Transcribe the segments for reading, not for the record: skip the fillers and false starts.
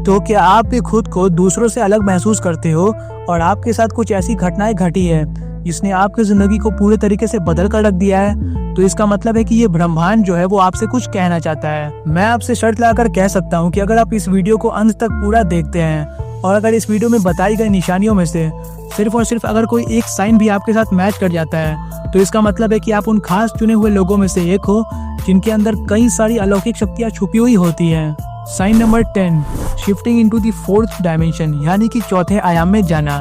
तो क्या आप भी खुद को दूसरों से अलग महसूस करते हो और आपके साथ कुछ ऐसी घटनाएं घटी है जिसने आपकी जिंदगी को पूरे तरीके से बदल कर रख दिया है? तो इसका मतलब है कि ये ब्रह्मांड जो है वो आपसे कुछ कहना चाहता है। मैं आपसे शर्त लगाकर कह सकता हूँ कि अगर आप इस वीडियो को अंत तक पूरा देखते हैं और अगर इस वीडियो में बताई गई निशानियों में से सिर्फ और सिर्फ अगर कोई एक साइन भी आपके साथ मैच कर जाता है तो इसका मतलब है कि आप उन खास चुने हुए लोगों में से एक हो जिनके अंदर कई सारी अलौकिक शक्तियाँ छुपी हुई होती हैं। Sign number 10, shifting into the fourth dimension, यानी कि चौथे आयाम में जाना।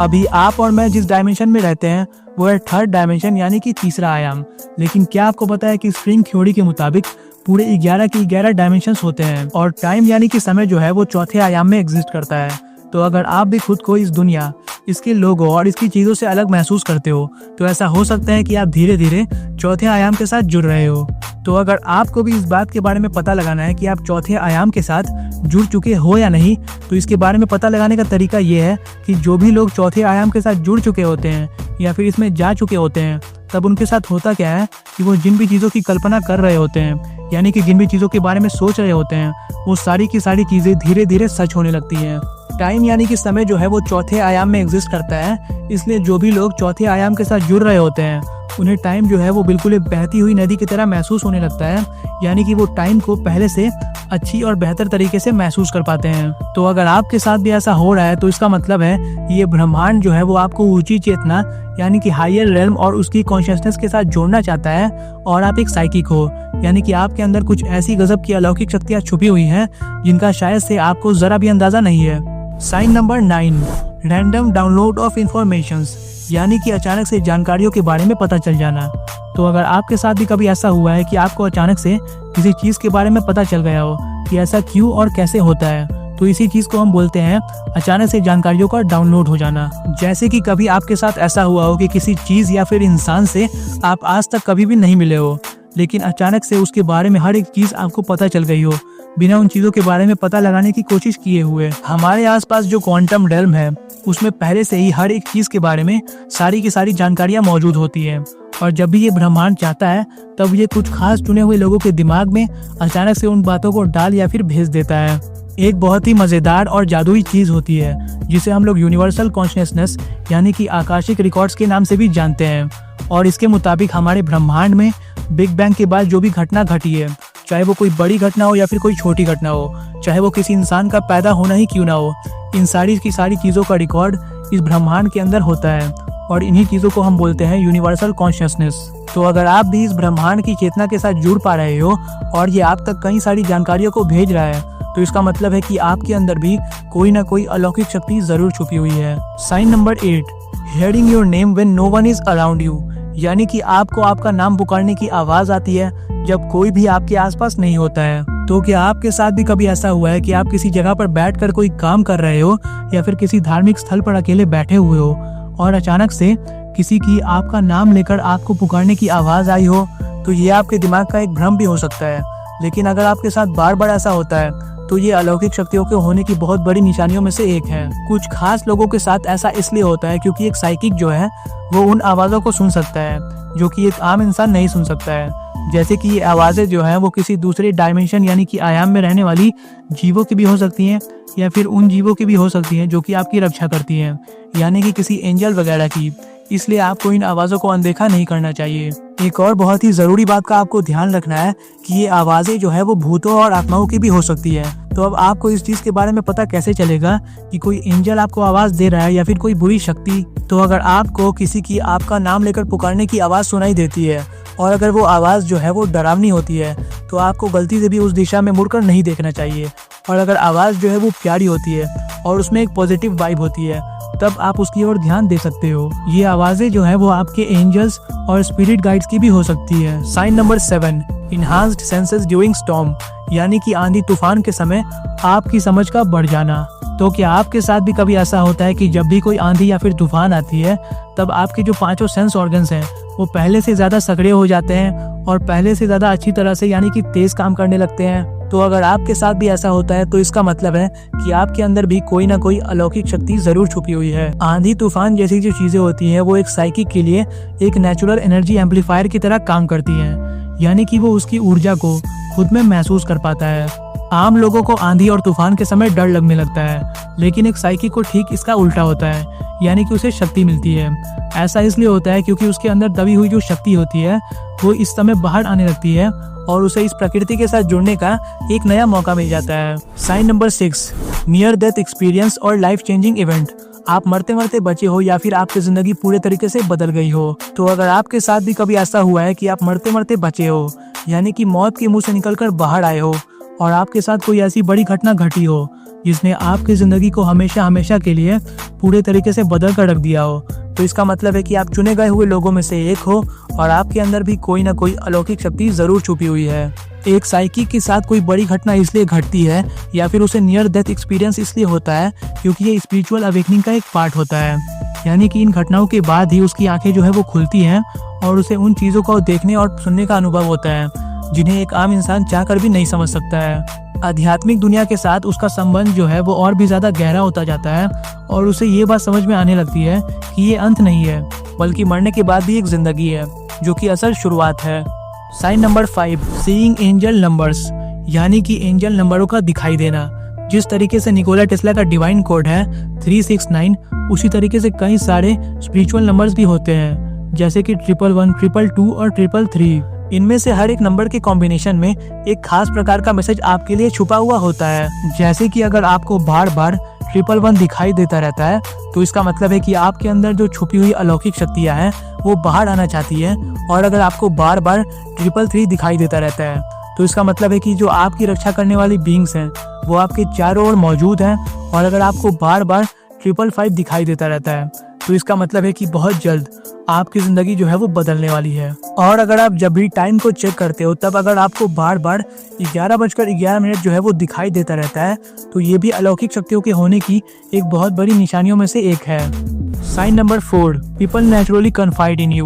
अभी आप और मैं जिस डायमेंशन में रहते हैं वो है थर्ड डायमेंशन, यानी कि तीसरा आयाम। लेकिन क्या आपको पता है कि स्ट्रिंग थ्योरी के मुताबिक पूरे 11 के 11 डायमेंशंस होते हैं और टाइम यानी कि समय जो है वो चौथे आयाम में एग्जिस्ट करता है। तो अगर आप भी खुद को इस दुनिया, इसके लोगों और इसकी चीजों से अलग महसूस करते हो तो ऐसा हो सकता है कि आप धीरे धीरे चौथे आयाम के साथ जुड़ रहे हो। तो अगर आपको भी इस बात के बारे में पता लगाना है कि आप चौथे आयाम के साथ जुड़ चुके हो या नहीं, तो इसके बारे में पता लगाने का तरीका ये है कि जो भी लोग चौथे आयाम के साथ जुड़ चुके होते हैं या फिर इसमें जा चुके होते हैं, तब उनके साथ होता क्या है कि वो जिन भी चीज़ों की कल्पना कर रहे होते हैं, यानी कि जिन भी चीज़ों के बारे में सोच रहे होते हैं, वो सारी की सारी चीज़ें धीरे धीरे सच होने लगती हैं। टाइम यानी कि समय जो है वो चौथे आयाम में एग्जिस्ट करता है, इसलिए जो भी लोग चौथे आयाम के साथ जुड़ रहे होते हैं उन्हें टाइम जो है वो बिल्कुल एक बहती हुई नदी की तरह महसूस होने लगता है, यानी कि वो टाइम को पहले से अच्छी और बेहतर तरीके से महसूस कर पाते हैं। तो अगर आपके साथ भी ऐसा हो रहा है तो इसका मतलब है ये ब्रह्मांड जो है वो आपको ऊंची चेतना यानी कि हायर रेल्म और उसकी कॉन्शियसनेस के साथ जोड़ना चाहता है और आप एक साइकिक हो, यानी कि आपके अंदर कुछ ऐसी गजब की अलौकिक शक्तियाँ छुपी हुई हैं जिनका शायद से आपको जरा भी अंदाजा नहीं है। Sign number 9, random download of informations, यानी कि अचानक से जानकारियों के बारे में पता चल जाना। तो अगर आपके साथ भी कभी ऐसा हुआ है कि आपको अचानक से किसी चीज़ के बारे में पता चल गया हो कि ऐसा क्यों और कैसे होता है, तो इसी चीज़ को हम बोलते हैं अचानक से जानकारियों का डाउनलोड हो जाना। जैसे कि कभी आपके साथ ऐसा हुआ हो कि किसी चीज़ या फिर इंसान से आप आज तक कभी भी नहीं मिले हो, लेकिन अचानक से उसके बारे में हर एक चीज़ आपको पता चल गई हो बिना उन चीज़ों के बारे में पता लगाने की कोशिश किए हुए। हमारे आसपास जो क्वांटम रेल्म है उसमें पहले से ही हर एक चीज़ के बारे में सारी की सारी जानकारियाँ मौजूद होती है और जब भी ये ब्रह्मांड चाहता है तब ये कुछ खास चुने हुए लोगों के दिमाग में अचानक से उन बातों को डाल या फिर भेज देता है। एक बहुत ही मज़ेदार और जादुई चीज़ होती है जिसे हम लोग यूनिवर्सल कॉन्शियसनेस यानी कि आकाशिक रिकॉर्ड्स के नाम से भी जानते हैं और इसके मुताबिक हमारे ब्रह्मांड में बिग बैंग के बाद जो भी घटना घटी है, चाहे वो कोई बड़ी घटना हो या फिर कोई छोटी घटना हो, चाहे वो किसी इंसान का पैदा होना ही क्यों ना हो, इन सारी की सारी चीज़ों का रिकॉर्ड इस ब्रह्मांड के अंदर होता है और इन्हीं चीज़ों को हम बोलते हैं यूनिवर्सल कॉन्शियसनेस। तो अगर आप भी इस ब्रह्मांड की चेतना के साथ जुड़ पा रहे हो और ये आप तक कई सारी जानकारियों को भेज रहा है तो इसका मतलब है कि आपके अंदर भी कोई ना कोई अलौकिक शक्ति जरूर छुपी हुई है। Sign number 8, hearing your name when no one is around you, यानी कि आपको आपका नाम पुकारने की आवाज आती है जब कोई भी आपके आसपास नहीं होता है। तो क्या आपके साथ भी कभी ऐसा हुआ है कि आप किसी जगह पर बैठकर कोई काम कर रहे हो या फिर किसी धार्मिक स्थल पर अकेले बैठे हुए हो और अचानक से किसी की आपका नाम लेकर आपको पुकारने की आवाज आई हो? तो ये आपके दिमाग का एक भ्रम भी हो सकता है, लेकिन अगर आपके साथ बार बार ऐसा होता है तो ये अलौकिक शक्तियों के होने की बहुत बड़ी निशानियों में से एक है। कुछ खास लोगों के साथ ऐसा इसलिए होता है क्योंकि एक साइकिक जो है वो उन आवाज़ों को सुन सकता है जो कि एक आम इंसान नहीं सुन सकता है। जैसे कि ये आवाज़ें जो हैं वो किसी दूसरे डायमेंशन यानी कि आयाम में रहने वाली जीवों की भी हो सकती हैं या फिर उन जीवों की भी हो सकती हैं जो कि आपकी रक्षा करती हैं, यानी कि किसी एंजल वगैरह की। इसलिए आपको इन आवाज़ों को अनदेखा नहीं करना चाहिए। एक और बहुत ही ज़रूरी बात का आपको ध्यान रखना है कि ये आवाज़ें जो है वो भूतों और आत्माओं की भी हो सकती है। तो अब आपको इस चीज़ के बारे में पता कैसे चलेगा कि कोई एंजल आपको आवाज़ दे रहा है या फिर कोई बुरी शक्ति? तो अगर आपको किसी की आपका नाम लेकर पुकारने की आवाज़ सुनाई देती है और अगर वो आवाज़ जो है वो डरावनी होती है तो आपको गलती से भी उस दिशा में मुड़कर नहीं देखना चाहिए। और अगर आवाज़ जो है वो प्यारी होती है और उसमें एक पॉजिटिव वाइब होती है तब आप उसकी ओर ध्यान दे सकते हो। ये आवाज़ें जो है वो आपके एंजल्स और स्पिरिट गाइड्स की भी हो सकती है। Sign number 7, enhanced senses during storm, यानी कि आंधी तूफान के समय आपकी समझ का बढ़ जाना। तो क्या आपके साथ भी कभी ऐसा होता है कि जब भी कोई आंधी या फिर तूफान आती है तब आपके जो 5 सेंस ऑर्गन्स हैं वो पहले से ज़्यादा सक्रिय हो जाते हैं और पहले से ज़्यादा अच्छी तरह से यानी कि तेज़ काम करने लगते हैं? तो अगर आपके साथ भी ऐसा होता है तो इसका मतलब है कि आपके अंदर भी कोई ना कोई अलौकिक शक्ति जरूर छुपी हुई है। आंधी तूफान जैसी जो चीजें होती हैं वो एक साइकिक के लिए एक नेचुरल एनर्जी एम्पलीफायर की तरह काम करती हैं, यानी कि वो उसकी ऊर्जा को खुद में महसूस कर पाता है। आम लोगों को आंधी और तूफान के समय डर लगने लगता है, लेकिन एक साइकिक को ठीक इसका उल्टा होता है, यानी कि उसे शक्ति मिलती है। ऐसा इसलिए होता है क्योंकि उसके अंदर दबी हुई जो शक्ति होती है वो इस समय बाहर आने लगती है और उसे इस प्रकृति के साथ जुड़ने का एक नया मौका मिल जाता है। Sign number 6, near death experience और लाइफ चेंजिंग इवेंट। आप मरते मरते बचे हो या फिर आपकी जिंदगी पूरे तरीके से बदल गई हो। तो अगर आपके साथ भी कभी ऐसा हुआ है कि आप मरते मरते बचे हो, यानी कि मौत के मुंह से निकलकर बाहर आए हो, और आपके साथ कोई ऐसी बड़ी घटना घटी हो जिसने आपकी जिंदगी को हमेशा हमेशा के लिए पूरे तरीके से बदल कर रख दिया हो, तो इसका मतलब है कि आप चुने गए हुए लोगों में से एक हो और आपके अंदर भी कोई ना कोई अलौकिक शक्ति जरूर छुपी हुई है। एक साइकिक के साथ कोई बड़ी घटना इसलिए घटती है या फिर उसे नियर डेथ एक्सपीरियंस इसलिए होता है क्योंकि ये स्पिरिचुअल अवेकनिंग का एक पार्ट होता है, यानी कि इन घटनाओं के बाद ही उसकी आंखें जो है वो खुलती हैं और उसे उन चीजों को देखने और सुनने का अनुभव होता है जिन्हें एक आम इंसान चाहकर भी नहीं समझ सकता है। आध्यात्मिक दुनिया के साथ उसका संबंध जो है वो और भी ज्यादा गहरा होता जाता है और उसे ये बात समझ में आने लगती है कि ये अंत नहीं है, बल्कि मरने के बाद भी एक जिंदगी है जो कि असल शुरुआत है। Sign number 5, seeing angel numbers, यानी कि एंजल नंबरों का दिखाई देना। जिस तरीके से निकोला टेस्ला का डिवाइन कोड है 369, उसी तरीके से कई सारे स्पिरिचुअल नंबर्स भी होते हैं, जैसे कि 111, 222 और 333। इनमें से हर एक नंबर के कॉम्बिनेशन में एक खास प्रकार का मैसेज आपके लिए छुपा हुआ होता है। जैसे कि अगर आपको बार बार 111 दिखाई देता रहता है तो इसका मतलब है कि आपके अंदर जो छुपी हुई अलौकिक शक्तियां हैं वो बाहर आना चाहती है, और अगर आपको बार बार 333 दिखाई देता रहता है तो इसका मतलब है कि जो आपकी रक्षा करने वाली बीइंग्स हैं वो आपके चारों ओर मौजूद हैं, और अगर आपको बार बार 555 दिखाई देता रहता है तो इसका मतलब है कि बहुत जल्द आपकी जिंदगी जो है वो बदलने वाली है। और अगर आप जब भी टाइम को चेक करते हो तब अगर आपको बार बार 11:11 जो है वो दिखाई देता रहता है तो ये भी अलौकिक शक्तियों के होने की एक बहुत बड़ी निशानियों में से एक है। Sign number 4, people naturally confide in you.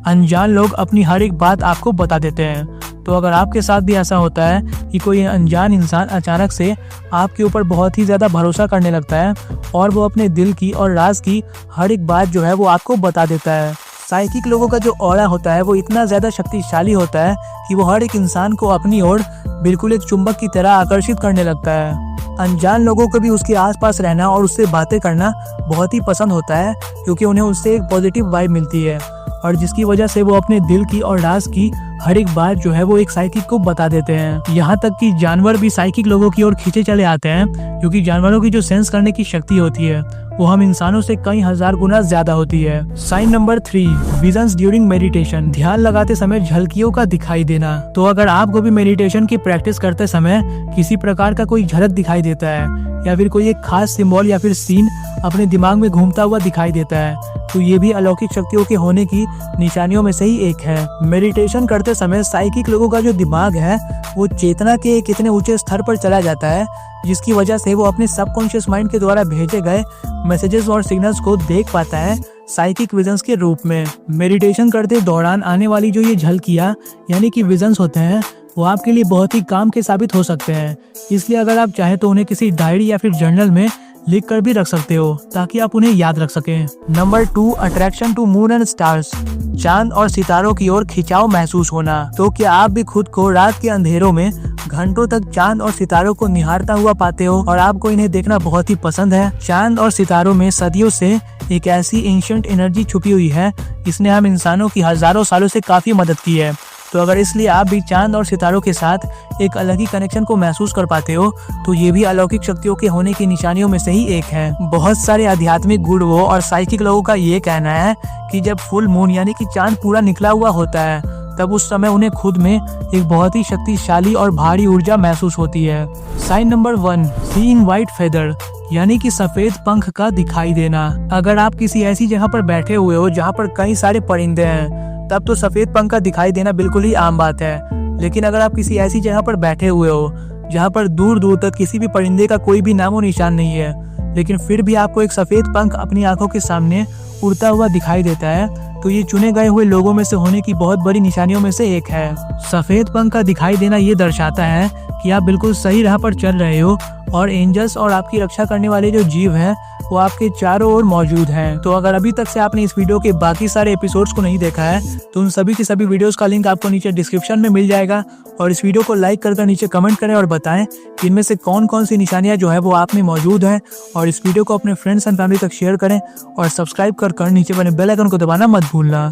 अनजान लोग अपनी हर एक बात आपको बता देते हैं। तो अगर आपके साथ भी ऐसा होता है कि कोई अनजान इंसान अचानक से आपके ऊपर बहुत ही ज्यादा भरोसा करने लगता है और वो अपने दिल की और राज की हर एक बात जो है वो आपको बता देता है। साइकिक लोगों का जो ऑरा होता है वो इतना ज्यादा शक्तिशाली होता है कि वो हर एक इंसान को अपनी ओर बिल्कुल एक चुंबक की तरह आकर्षित करने लगता है। अनजान लोगों को भी उसके आसपास रहना और उससे बातें करना बहुत ही पसंद होता है क्योंकि उन्हें उससे एक पॉजिटिव वाइब मिलती है, और जिसकी वजह से वो अपने दिल की और राज की हर एक बात जो है वो एक साइकिक को बता देते हैं। यहाँ तक कि जानवर भी साइकिक लोगों की ओर खींचे चले आते हैं, क्योंकि जानवरों की जो सेंस करने की शक्ति होती है वो हम इंसानों से कई हजार गुना ज्यादा होती है। Sign number 3, visions during meditation. ध्यान लगाते समय झलकियों का दिखाई देना। तो अगर आपको भी मेडिटेशन की प्रैक्टिस करते समय किसी प्रकार का कोई झलक दिखाई देता है या फिर कोई एक खास सिंबल या फिर सीन अपने दिमाग में घूमता हुआ दिखाई देता है तो ये भी अलौकिक शक्तियों के होने की निशानियों में से ही एक है। मेडिटेशन करते समय साइकिक लोगों का जो दिमाग है वो चेतना के एक इतने ऊंचे स्तर पर चला जाता है जिसकी वजह से वो अपने सबकॉन्शियस माइंड के द्वारा भेजे गए मैसेजेस और सिग्नल्स को देख पाता है साइकिक विजन्स के रूप में। मेडिटेशन करते दौरान आने वाली जो ये झलकियां यानी कि विजन्स होते हैं वो आपके लिए बहुत ही काम के साबित हो सकते हैं, इसलिए अगर आप चाहे तो उन्हें किसी डायरी या फिर जर्नल में लिख कर भी रख सकते हो ताकि आप उन्हें याद रख सकें। Number 2, attraction to moon and stars. चांद और सितारों की ओर खिंचाव महसूस होना। तो क्या आप भी खुद को रात के अंधेरों में घंटों तक चांद और सितारों को निहारता हुआ पाते हो और आपको इन्हें देखना बहुत ही पसंद है? चांद और सितारों में सदियों से एक ऐसी एंशिएंट एनर्जी छुपी हुई है जिसने हम इंसानों की हजारों सालों से काफी मदद की है। तो अगर इसलिए आप भी चांद और सितारों के साथ एक अलग ही कनेक्शन को महसूस कर पाते हो तो ये भी अलौकिक शक्तियों के होने की निशानियों में से ही एक है। बहुत सारे आध्यात्मिक गुरुओं और साइकिक लोगों का ये कहना है कि जब फुल मून यानी कि चांद पूरा निकला हुआ होता है तब उस समय उन्हें खुद में एक बहुत ही शक्तिशाली और भारी ऊर्जा महसूस होती है। Sign number 1, seeing white feather, यानी कि सफेद पंख का दिखाई देना। अगर आप किसी ऐसी जगह पर बैठे हुए हो जहाँ पर कई सारे परिंदे हैं तब तो सफेद पंख का दिखाई देना बिल्कुल ही आम बात है, लेकिन अगर आप किसी ऐसी जगह पर बैठे हुए हो जहाँ पर दूर दूर तक किसी भी परिंदे का कोई भी नामो निशान नहीं है लेकिन फिर भी आपको एक सफेद पंख अपनी आंखों के सामने उड़ता हुआ दिखाई देता है तो ये चुने गए हुए लोगों में से होने की बहुत बड़ी निशानियों में से एक है। सफेद पंख का दिखाई देना ये दर्शाता है कि आप बिल्कुल सही राह पर चल रहे हो और एंजल्स और आपकी रक्षा करने वाले जो जीव हैं वो आपके चारों ओर मौजूद हैं। तो अगर अभी तक से आपने इस वीडियो के बाकी सारे एपिसोड्स को नहीं देखा है तो उन सभी की सभी वीडियोस का लिंक आपको नीचे डिस्क्रिप्शन में मिल जाएगा। और इस वीडियो को लाइक कर नीचे कमेंट करें और बताएं कि इनमें से कौन कौन सी निशानियां जो है वो आप में मौजूद हैं। और इस वीडियो को अपने फ्रेंड्स एंड फैमिली तक शेयर करें और सब्सक्राइब कर नीचे बने बेल आइकन को दबाना मत भूलना।